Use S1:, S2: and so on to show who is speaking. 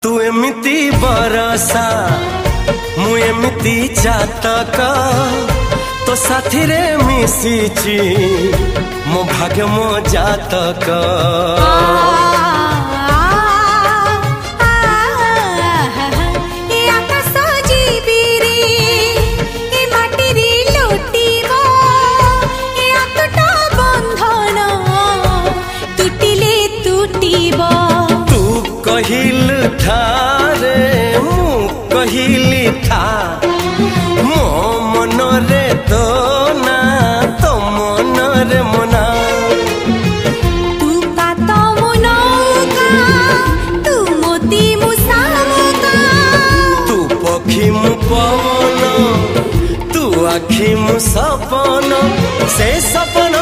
S1: तू एमिति बरसा मु एमिति चातक तो साथी रे मिशिची मो भाग्य मो जातक। कहिल था रे मु कहिली था मो मन रे तो ना तो मन रे मना।
S2: तू का तो मनो का तू मोती मुसामुका
S1: तू पखी मु पवन तू आखी मु सपन से सपन